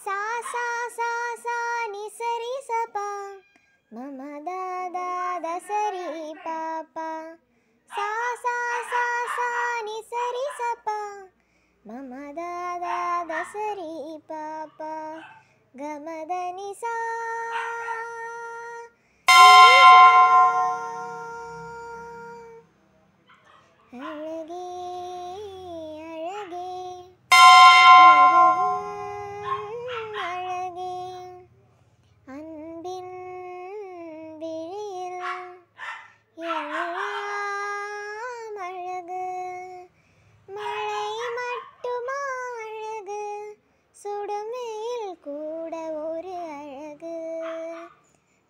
சா சா சா சா நி சரி சபா மம த த த சரி பாப்பா சா சா சா சா நி சரி சபா மம த த த சரி பாப்பா கமத நி சா அழகே அழகே அழகே அன்பின் விழியில் எல்லாம் அழகு மழை மட்டுமா அழகு சுடுமையில் கூட ஒரு அழகு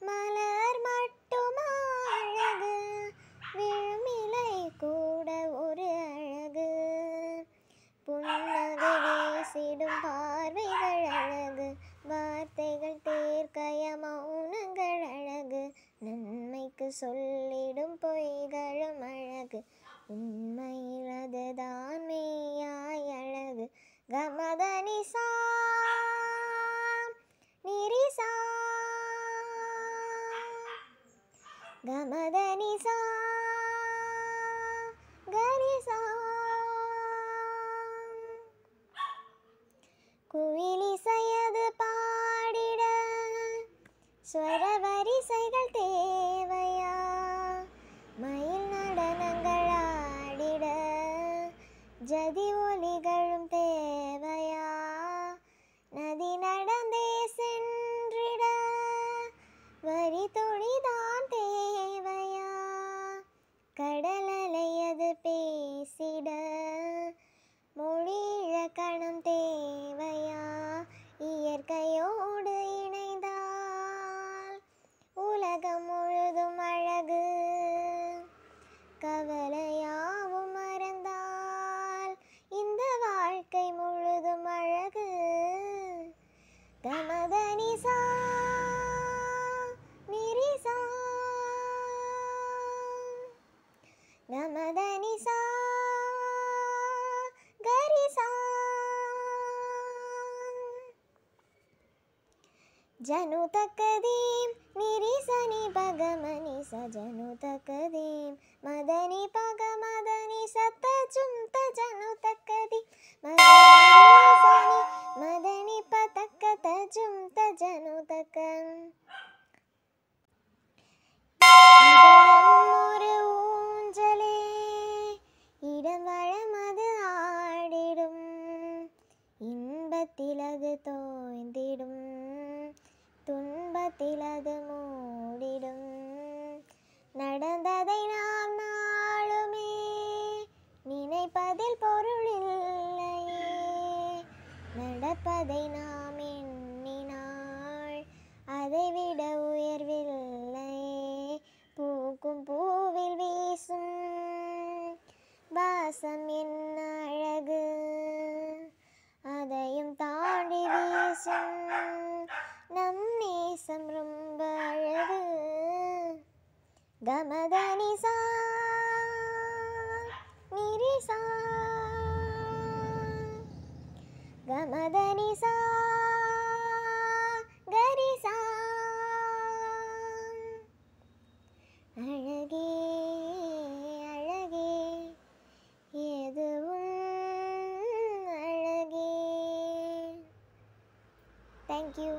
மலர் மட்டுமா அழகு விழுமிலை கூட ஒரு அழகு புன்னகை வீசிடும் பார்வைகள் அழகு வார்த்தைகள் தேர்க்கைய மௌனங்கள் அழகு நன்மைக்கு சொல்லிடும் பொய்களும் அழகு உண்மையில் அதுதான் மெய்யாய் அழகு கமத நிசா நிரிசா கமத நிசா கரிசா குயிலிசையது பாடிட ஸ்வர வரிசைகள் தேவையா மயில் நடனங்கள் ஆடிட ஜதி ஒலிகளும் தேவையா நதி நடந்தே சென்றிட வரி துளிதான் தேவையா கடல் அலையது பேசிட மொழி இலக்கணம் தேவையா இயற்கையோடு இணைந்தால் உலகம் முழுதும் அழகு கவலையாவும் மறந்தால் இந்த வாழ்க்கை முழுதும் அழகு கமத நிசா நிரிசா கமத நிசா கரிசா ஜனு தக்கதீம் நிரிசனி பகமனி சஜனு தக்கதீம் மதனி பக மதனி சத்தஜும் தஜனு தக்கதீம் மதனி மதனி பதக்க தஜும் தஜனு தக்கம் ஒரு ஊஞ்சலே இடம் வளமது ஆடிடும் இன்பத்தில் அது தோய்ந்திடும் துன்பத்தில் அது மூடிடும் நடந்ததை நாம் நாளுமே நினைப்பதில் பொருள் இல்லையே நடப்பதை நாம் எண்ணினாள் அதைவிட உயர்வில்லையே பூக்கும் பூவில் வீசும் வாசம் என்ன அழகு அதையும் தாண்டி வீசும் நம் நேசம் ரொம்ப அழகு கமத நிசா நிரிசா கமத நிசா கரிசா அழகே அழகே எதுவும் அழகே. Thank you.